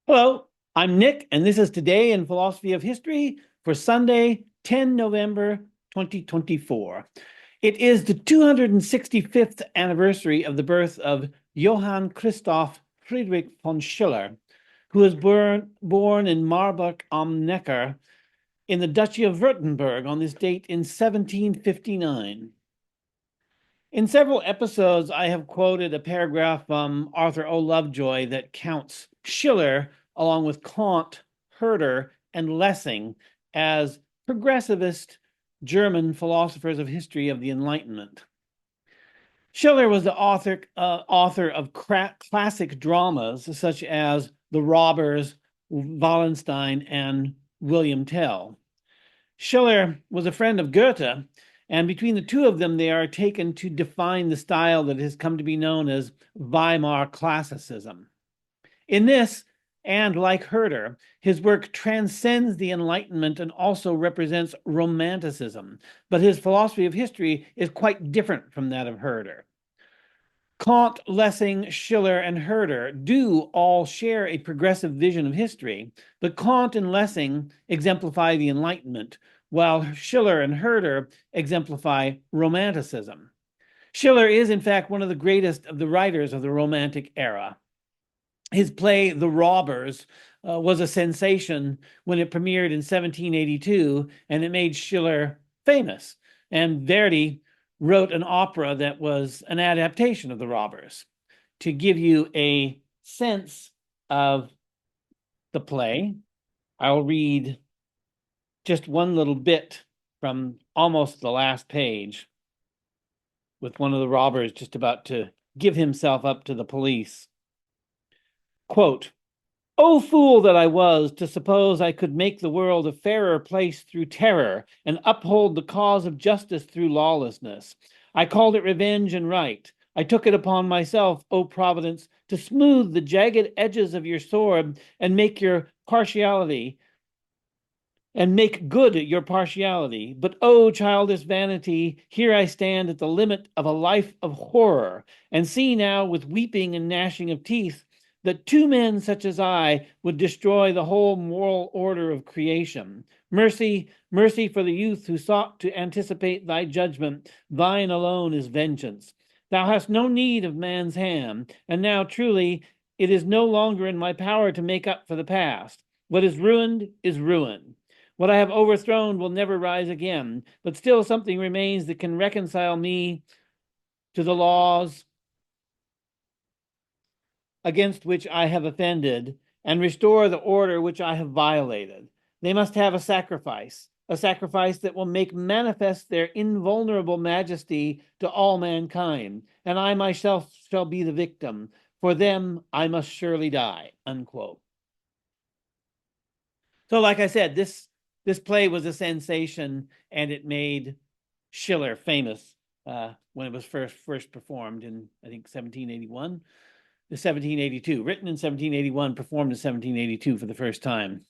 Hello, I'm Nick, and this is Today in Philosophy of History for Sunday, 10 November 2024. It is the 265th anniversary of the birth of Johann Christoph Friedrich von Schiller, who was born in Marbach am Neckar in the Duchy of Württemberg on this date in 1759. In several episodes, I have quoted a paragraph from Arthur O. Lovejoy that counts Schiller, along with Kant, Herder, and Lessing, as progressivist German philosophers of history of the Enlightenment. Schiller was the author of classic dramas such as The Robbers, Wallenstein, and William Tell. Schiller was a friend of Goethe, and between the two of them, they are taken to define the style that has come to be known as Weimar Classicism. In this, and like Herder, his work transcends the Enlightenment and also represents Romanticism, but his philosophy of history is quite different from that of Herder. Kant, Lessing, Schiller, and Herder do all share a progressive vision of history, but Kant and Lessing exemplify the Enlightenment, while Schiller and Herder exemplify Romanticism. Schiller is, in fact, one of the greatest of the writers of the Romantic era. His play, The Robbers, was a sensation when it premiered in 1782, and it made Schiller famous. And Verdi wrote an opera that was an adaptation of The Robbers. To give you a sense of the play, I'll read just one little bit from almost the last page, with one of the robbers just about to give himself up to the police. Quote, "O fool that I was, to suppose I could make the world a fairer place through terror, and uphold the cause of justice through lawlessness. I called it revenge and right. I took it upon myself, O Providence, to smooth the jagged edges of your sword and make good your partiality. But, O childish vanity, here I stand at the limit of a life of horror, and see now with weeping and gnashing of teeth that two men such as I would destroy the whole moral order of creation. Mercy, mercy for the youth who sought to anticipate thy judgment. Thine alone is vengeance. Thou hast no need of man's hand, and now truly it is no longer in my power to make up for the past. What is ruined is ruin. What I have overthrown will never rise again, but still something remains that can reconcile me to the laws against which I have offended, and restore the order which I have violated. They must have a sacrifice that will make manifest their invulnerable majesty to all mankind, and I myself shall be the victim. For them I must surely die," unquote. So like I said, this play was a sensation, and it made Schiller famous when it was first performed in, I think, 1781. 1782, written in 1781, performed in 1782 for the first time.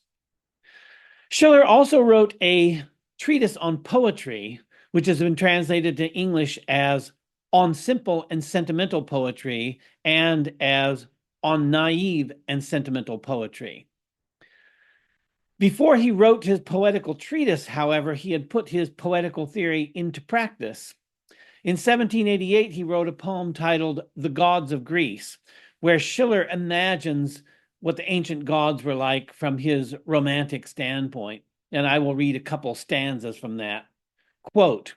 Schiller also wrote a treatise on poetry, which has been translated to English as On Simple and Sentimental Poetry and as On Naive and Sentimental Poetry. Before he wrote his poetical treatise, however, he had put his poetical theory into practice. In 1788, he wrote a poem titled The Gods of Greece, where Schiller imagines what the ancient gods were like from his romantic standpoint. And I will read a couple stanzas from that. Quote,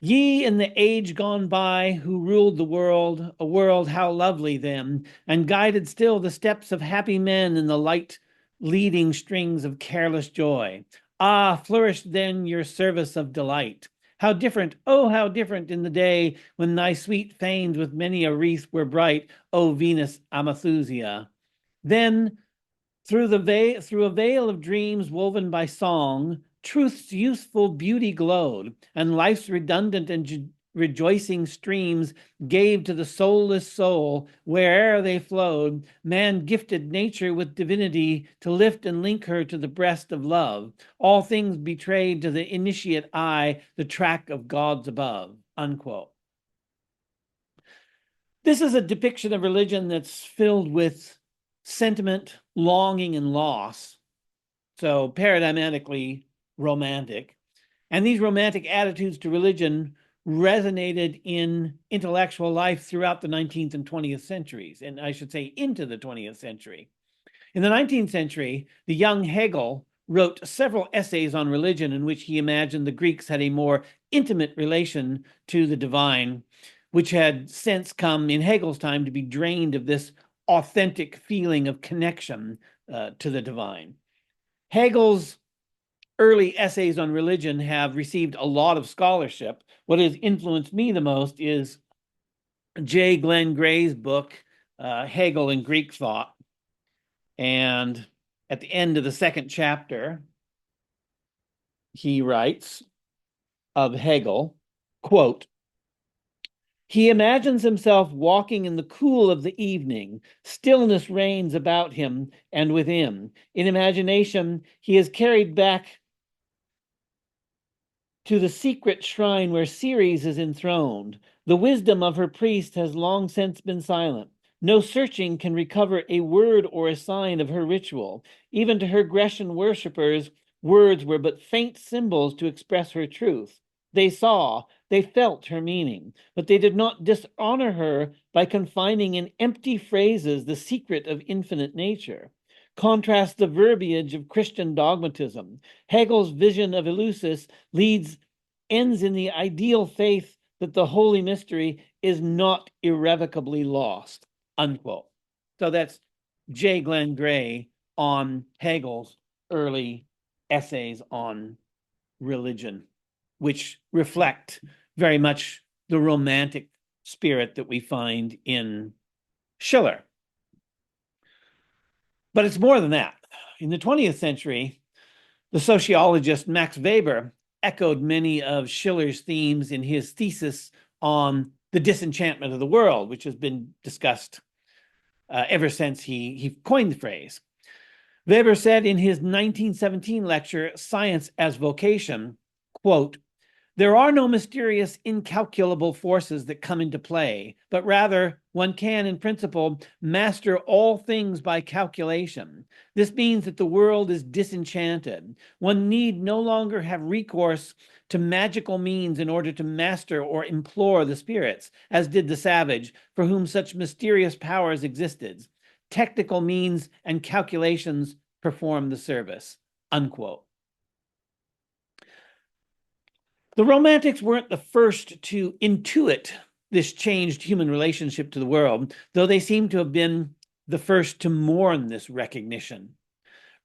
"Ye in the age gone by who ruled the world, a world how lovely then, and guided still the steps of happy men in the light leading strings of careless joy. Ah, flourished then your service of delight. How different, oh, how different in the day when thy sweet fanes with many a wreath were bright, O Venus Amathusia. Then through a veil of dreams woven by song, truth's youthful beauty glowed, and life's redundant and rejoicing streams gave to the soulless soul, where'er they flowed, man gifted nature with divinity to lift and link her to the breast of love. All things betrayed to the initiate eye the track of gods above," unquote. This is a depiction of religion that's filled with sentiment, longing and loss, so paradigmatically romantic. And these romantic attitudes to religion resonated in intellectual life throughout the 19th and 20th centuries, and I should say into the 20th century. In the 19th century, the young Hegel wrote several essays on religion in which he imagined the Greeks had a more intimate relation to the divine, which had since come in Hegel's time to be drained of this authentic feeling of connection to the divine. Hegel's early essays on religion have received a lot of scholarship. What has influenced me the most is J. Glenn Gray's book, Hegel and Greek Thought. And at the end of the second chapter, he writes of Hegel, quote, "He imagines himself walking in the cool of the evening. Stillness reigns about him and within. In imagination, he is carried back to the secret shrine where Ceres is enthroned. The wisdom of her priest has long since been silent. No searching can recover a word or a sign of her ritual. Even to her Grecian worshippers, words were but faint symbols to express her truth. They saw, they felt her meaning, but they did not dishonor her by confining in empty phrases the secret of infinite nature. Contrast the verbiage of Christian dogmatism. Hegel's vision of Eleusis ends in the ideal faith that the holy mystery is not irrevocably lost," unquote. So that's J. Glenn Gray on Hegel's early essays on religion, which reflect very much the romantic spirit that we find in Schiller. But it's more than that. In the 20th century, the sociologist Max Weber echoed many of Schiller's themes in his thesis on the disenchantment of the world, which has been discussed ever since he coined the phrase. Weber said in his 1917 lecture, Science as Vocation, quote, "There are no mysterious, incalculable forces that come into play, but rather one can, in principle, master all things by calculation. This means that the world is disenchanted. One need no longer have recourse to magical means in order to master or implore the spirits, as did the savage, for whom such mysterious powers existed. Technical means and calculations perform the service," unquote. The Romantics weren't the first to intuit this changed human relationship to the world, though they seem to have been the first to mourn this recognition.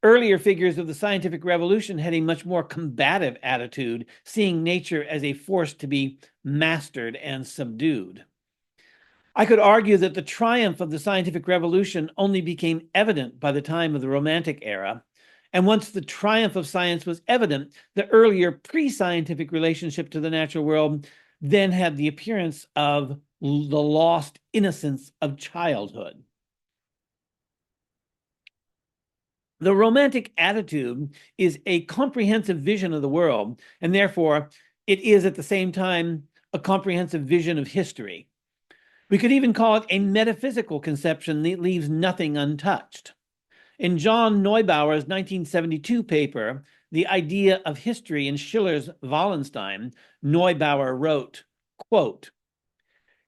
Earlier figures of the scientific revolution had a much more combative attitude, seeing nature as a force to be mastered and subdued. I could argue that the triumph of the scientific revolution only became evident by the time of the Romantic era. And once the triumph of science was evident, the earlier pre-scientific relationship to the natural world then had the appearance of the lost innocence of childhood. The Romantic attitude is a comprehensive vision of the world, and therefore it is at the same time a comprehensive vision of history. We could even call it a metaphysical conception that leaves nothing untouched. In John Neubauer's 1972 paper, The Idea of History in Schiller's Wallenstein, Neubauer wrote, quote,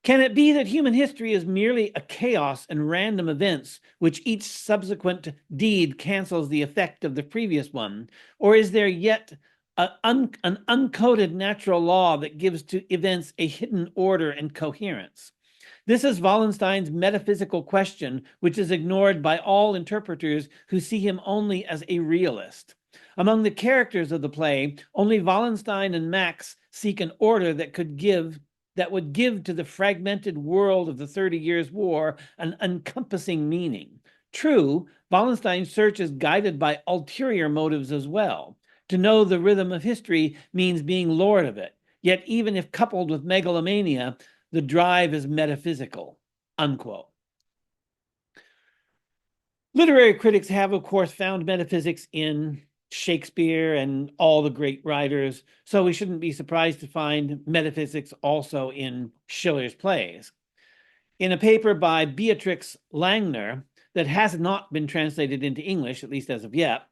"Can it be that human history is merely a chaos and random events, which each subsequent deed cancels the effect of the previous one? Or is there yet an uncoded natural law that gives to events a hidden order and coherence? This is Wallenstein's metaphysical question, which is ignored by all interpreters who see him only as a realist. Among the characters of the play, only Wallenstein and Max seek an order that would give to the fragmented world of the 30 Years' War an encompassing meaning. True, Wallenstein's search is guided by ulterior motives as well. To know the rhythm of history means being lord of it. Yet even if coupled with megalomania, the drive is metaphysical," unquote. Literary critics have, of course, found metaphysics in Shakespeare and all the great writers, so we shouldn't be surprised to find metaphysics also in Schiller's plays. In a paper by Beatrix Langner, that has not been translated into English, at least as of yet.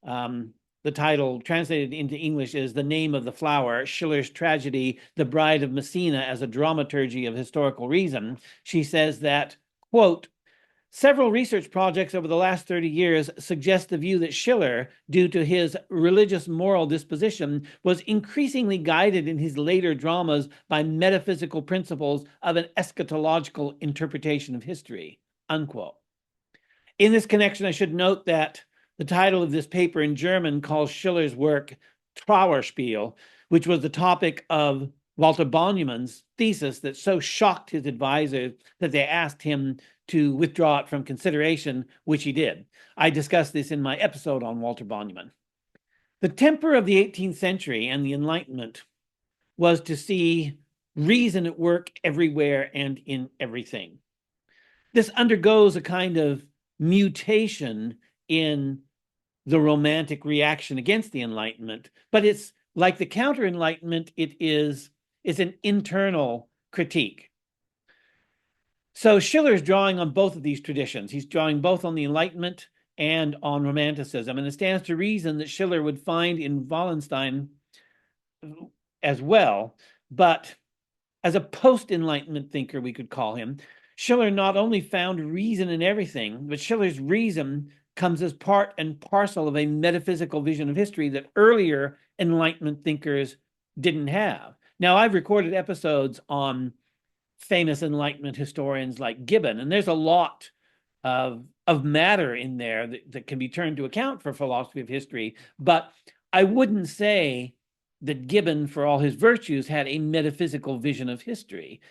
The title translated into English is The Name of the Flower, Schiller's Tragedy, The Bride of Messina as a Dramaturgy of Historical Reason. She says that, quote, several research projects over the last 30 years suggest the view that Schiller, due to his religious moral disposition, was increasingly guided in his later dramas by metaphysical principles of an eschatological interpretation of history, unquote. In this connection, I should note that the title of this paper in German calls Schiller's work Trauerspiel, which was the topic of Walter Bonnemann's thesis that so shocked his advisors that they asked him to withdraw it from consideration, which he did. I discussed this in my episode on Walter Bonnemann. The temper of the 18th century and the Enlightenment was to see reason at work everywhere and in everything. This undergoes a kind of mutation in the Romantic reaction against the Enlightenment, but it's like the counter-Enlightenment, it's an internal critique. So Schiller's drawing on both of these traditions. He's drawing both on the Enlightenment and on Romanticism, and it stands to reason that Schiller would find in Wallenstein as well, but as a post-Enlightenment thinker, we could call him, Schiller not only found reason in everything, but Schiller's reason comes as part and parcel of a metaphysical vision of history that earlier Enlightenment thinkers didn't have. Now, I've recorded episodes on famous Enlightenment historians like Gibbon, and there's a lot of matter in there that can be turned to account for philosophy of history, but I wouldn't say that Gibbon, for all his virtues, had a metaphysical vision of history.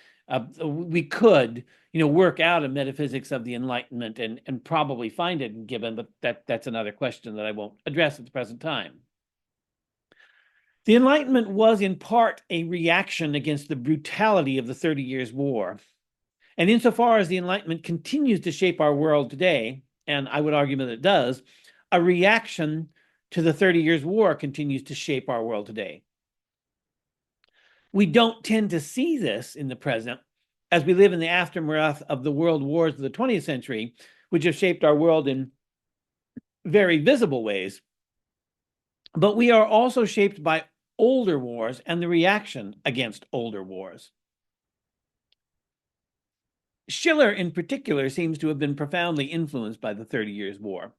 We could, work out a metaphysics of the Enlightenment and probably find it in Gibbon, but that's another question that I won't address at the present time. The Enlightenment was in part a reaction against the brutality of the 30 Years' War. And insofar as the Enlightenment continues to shape our world today, and I would argue that it does, a reaction to the 30 Years' War continues to shape our world today. We don't tend to see this in the present as we live in the aftermath of the world wars of the 20th century, which have shaped our world in very visible ways. But we are also shaped by older wars and the reaction against older wars. Schiller, in particular, seems to have been profoundly influenced by the 30 Years' War.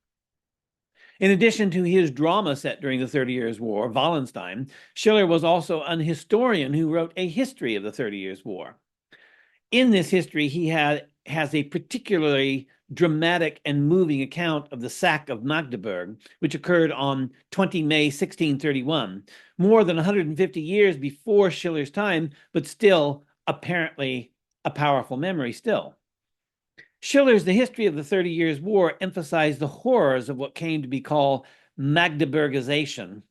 In addition to his drama set during the 30 Years' War, Wallenstein, Schiller was also an historian who wrote a history of the 30 Years' War. In this history, he has a particularly dramatic and moving account of the sack of Magdeburg, which occurred on 20 May 1631, more than 150 years before Schiller's time, but still apparently a powerful memory still. Schiller's The History of the 30 Years' War emphasized the horrors of what came to be called Magdeburgization,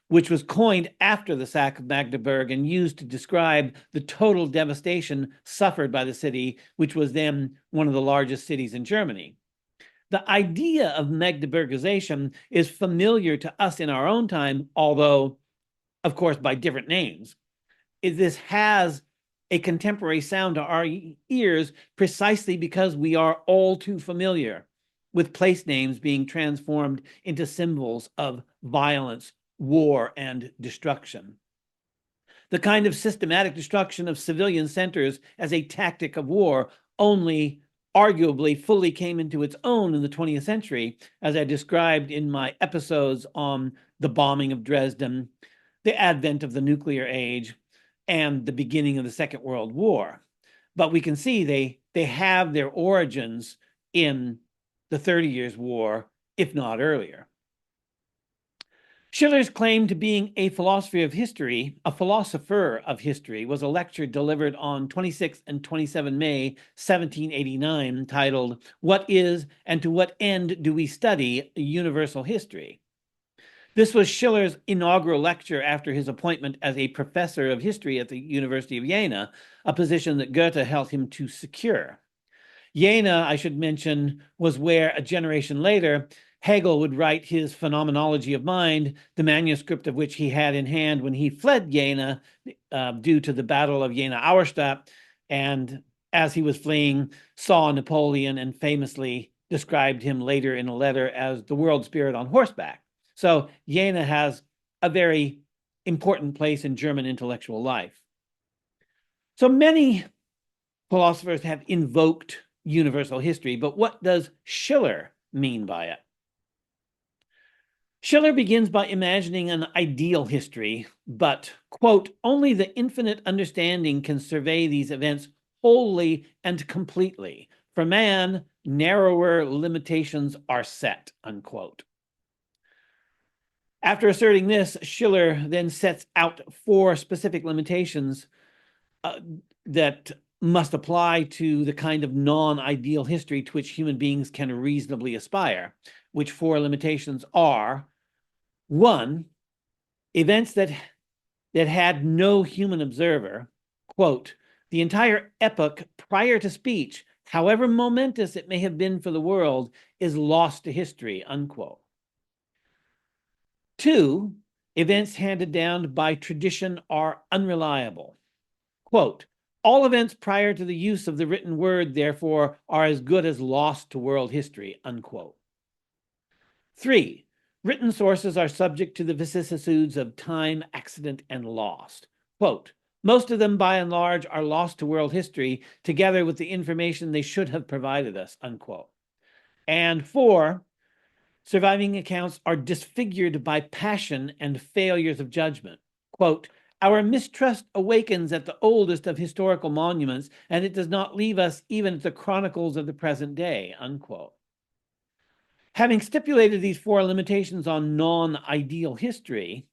which was coined after the sack of Magdeburg and used to describe the total devastation suffered by the city, which was then one of the largest cities in Germany. The idea of Magdeburgization is familiar to us in our own time, although, of course, by different names. This has a contemporary sound to our ears precisely because we are all too familiar with place names being transformed into symbols of violence, war, and destruction. The kind of systematic destruction of civilian centers as a tactic of war only arguably fully came into its own in the 20th century, as I described in my episodes on the bombing of Dresden, the advent of the nuclear age, and the beginning of the Second World War. But we can see they have their origins in the 30 Years' War, if not earlier. Schiller's claim to being a philosopher of history was a lecture delivered on 26 and 27 May 1789 titled, "What is and to what end do we study universal history?" This was Schiller's inaugural lecture after his appointment as a professor of history at the University of Jena, a position that Goethe helped him to secure. Jena, I should mention, was where a generation later Hegel would write his Phenomenology of Mind, the manuscript of which he had in hand when he fled Jena due to the Battle of Jena-Auerstadt, and as he was fleeing, saw Napoleon and famously described him later in a letter as the world spirit on horseback. So Jena has a very important place in German intellectual life. So many philosophers have invoked universal history, but what does Schiller mean by it? Schiller begins by imagining an ideal history, but, quote, only the infinite understanding can survey these events wholly and completely. For man, narrower limitations are set, unquote. After asserting this, Schiller then sets out 4 specific limitations that must apply to the kind of non-ideal history to which human beings can reasonably aspire, which 4 limitations are: 1, events that had no human observer, quote, the entire epoch prior to speech, however momentous it may have been for the world, is lost to history, unquote. 2, events handed down by tradition are unreliable. Quote, all events prior to the use of the written word, therefore, are as good as lost to world history, unquote. 3, written sources are subject to the vicissitudes of time, accident, and loss. Quote, most of them, by and large, are lost to world history, together with the information they should have provided us, unquote. And 4, surviving accounts are disfigured by passion and failures of judgment. Quote, our mistrust awakens at the oldest of historical monuments, and it does not leave us even at the chronicles of the present day, unquote. Having stipulated these 4 limitations on non-ideal history,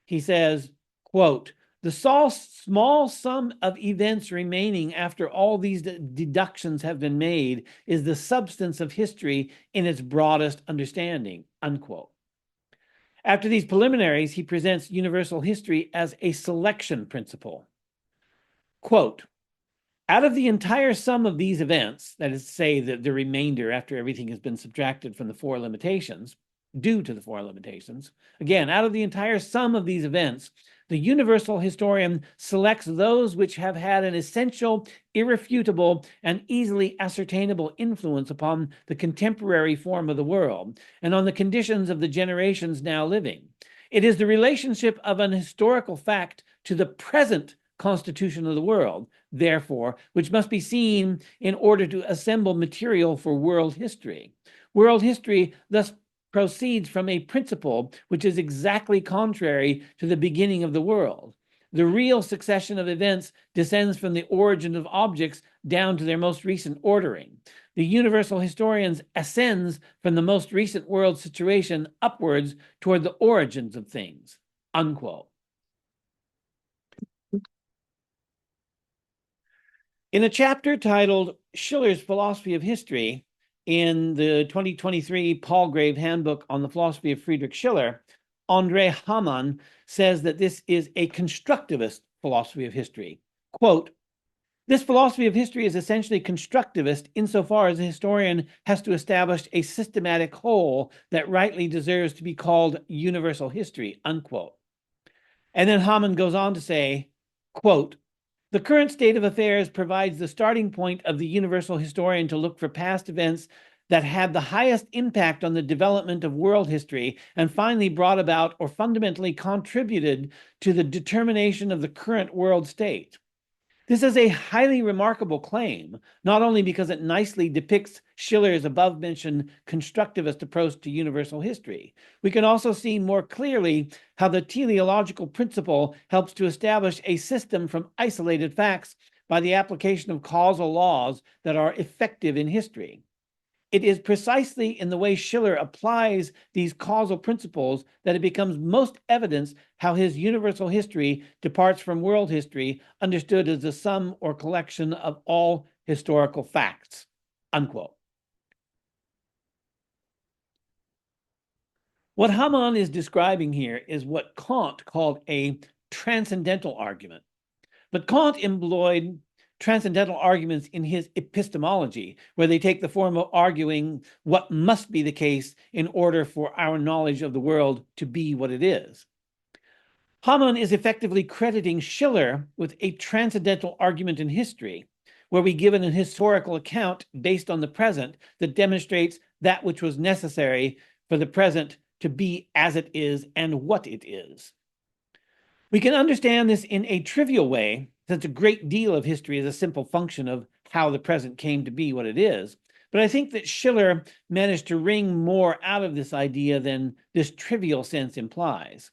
he says, quote, the small sum of events remaining after all these deductions have been made is the substance of history in its broadest understanding, unquote. After these preliminaries, he presents universal history as a selection principle. Quote, out of the entire sum of these events, that is to say, the remainder after everything has been subtracted from the 4 limitations, due to the 4 limitations, again, out of the entire sum of these events, the universal historian selects those which have had an essential, irrefutable, and easily ascertainable influence upon the contemporary form of the world and on the conditions of the generations now living. It is the relationship of an historical fact to the present constitution of the world, therefore, which must be seen in order to assemble material for world history. World history thus proceeds from a principle which is exactly contrary to the beginning of the world. The real succession of events descends from the origin of objects down to their most recent ordering. The universal historian ascends from the most recent world situation upwards toward the origins of things, unquote. In a chapter titled Schiller's Philosophy of History in the 2023 Palgrave Handbook on the Philosophy of Friedrich Schiller, Andre Hamann says that this is a constructivist philosophy of history. Quote, this philosophy of history is essentially constructivist insofar as a historian has to establish a systematic whole that rightly deserves to be called universal history, unquote. And then Hamann goes on to say, quote, the current state of affairs provides the starting point of the universal historian to look for past events that had the highest impact on the development of world history and finally brought about or fundamentally contributed to the determination of the current world state. This is a highly remarkable claim, not only because it nicely depicts Schiller's above-mentioned constructivist approach to universal history. We can also see more clearly how the teleological principle helps to establish a system from isolated facts by the application of causal laws that are effective in history. It is precisely in the way Schiller applies these causal principles that it becomes most evident how his universal history departs from world history, understood as the sum or collection of all historical facts, unquote. What Hamann is describing here is what Kant called a transcendental argument. But Kant employed transcendental arguments in his epistemology, where they take the form of arguing what must be the case in order for our knowledge of the world to be what it is. Hamann is effectively crediting Schiller with a transcendental argument in history, where we give an historical account based on the present that demonstrates that which was necessary for the present to be as it is and what it is. We can understand this in a trivial way, since a great deal of history is a simple function of how the present came to be what it is. But I think that Schiller managed to wring more out of this idea than this trivial sense implies.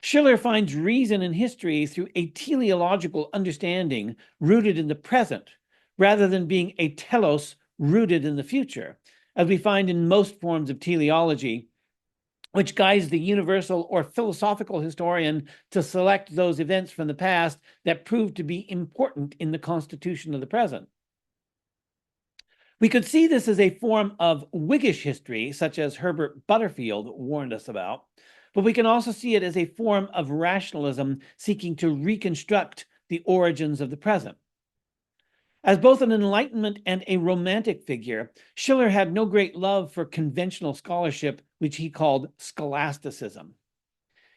Schiller finds reason in history through a teleological understanding rooted in the present, rather than being a telos rooted in the future, as we find in most forms of teleology, which guides the universal or philosophical historian to select those events from the past that prove to be important in the constitution of the present. We could see this as a form of Whiggish history, such as Herbert Butterfield warned us about, but we can also see it as a form of rationalism seeking to reconstruct the origins of the present. As both an Enlightenment and a Romantic figure, Schiller had no great love for conventional scholarship, which he called scholasticism.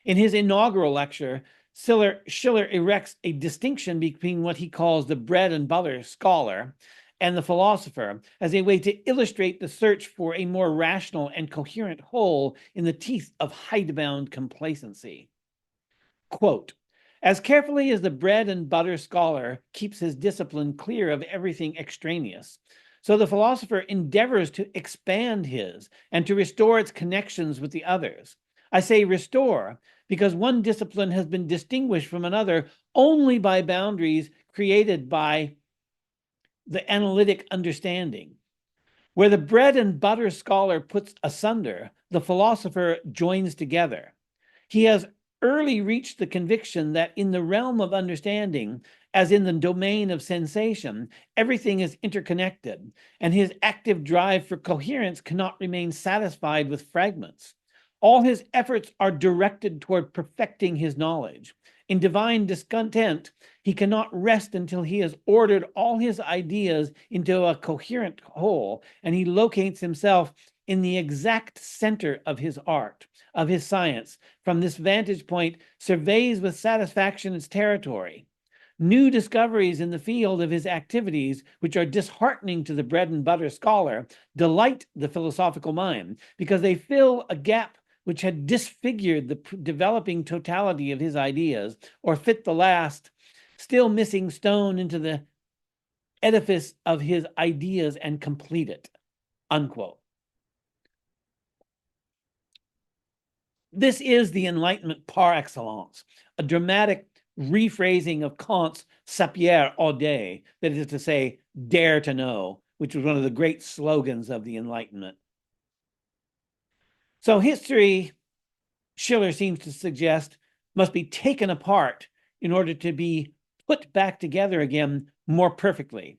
In his inaugural lecture, Schiller erects a distinction between what he calls the bread and butter scholar and the philosopher as a way to illustrate the search for a more rational and coherent whole in the teeth of hidebound complacency. Quote, as carefully as the bread and butter scholar keeps his discipline clear of everything extraneous, so the philosopher endeavors to expand his and to restore its connections with the others. I say restore because one discipline has been distinguished from another only by boundaries created by the analytic understanding. Where the bread and butter scholar puts asunder, the philosopher joins together. He has early reached the conviction that in the realm of understanding, as in the domain of sensation, everything is interconnected, and his active drive for coherence cannot remain satisfied with fragments. All his efforts are directed toward perfecting his knowledge. In divine discontent, he cannot rest until he has ordered all his ideas into a coherent whole, and he locates himself in the exact center of his art, of his science. From this vantage point, surveys with satisfaction its territory. New discoveries in the field of his activities, which are disheartening to the bread and butter scholar, delight the philosophical mind because they fill a gap which had disfigured the developing totality of his ideas, or fit the last, still missing stone into the edifice of his ideas and complete it, unquote. This is the Enlightenment par excellence, a dramatic rephrasing of Kant's sapiere aude, that is to say, dare to know, which was one of the great slogans of the Enlightenment. So history, Schiller seems to suggest, must be taken apart in order to be put back together again more perfectly.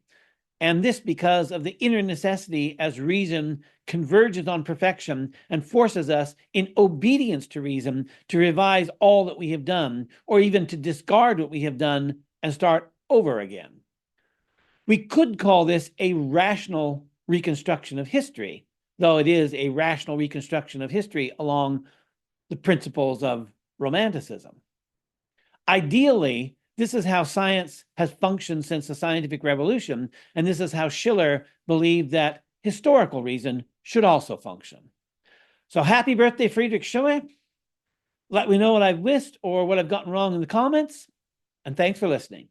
And this because of the inner necessity as reason converges on perfection and forces us, in obedience to reason, to revise all that we have done, or even to discard what we have done and start over again. We could call this a rational reconstruction of history, though it is a rational reconstruction of history along the principles of Romanticism. Ideally, this is how science has functioned since the scientific revolution, and this is how Schiller believed that historical reason should also function. So happy birthday, Friedrich Schiller. Let me know what I've missed or what I've gotten wrong in the comments, and thanks for listening.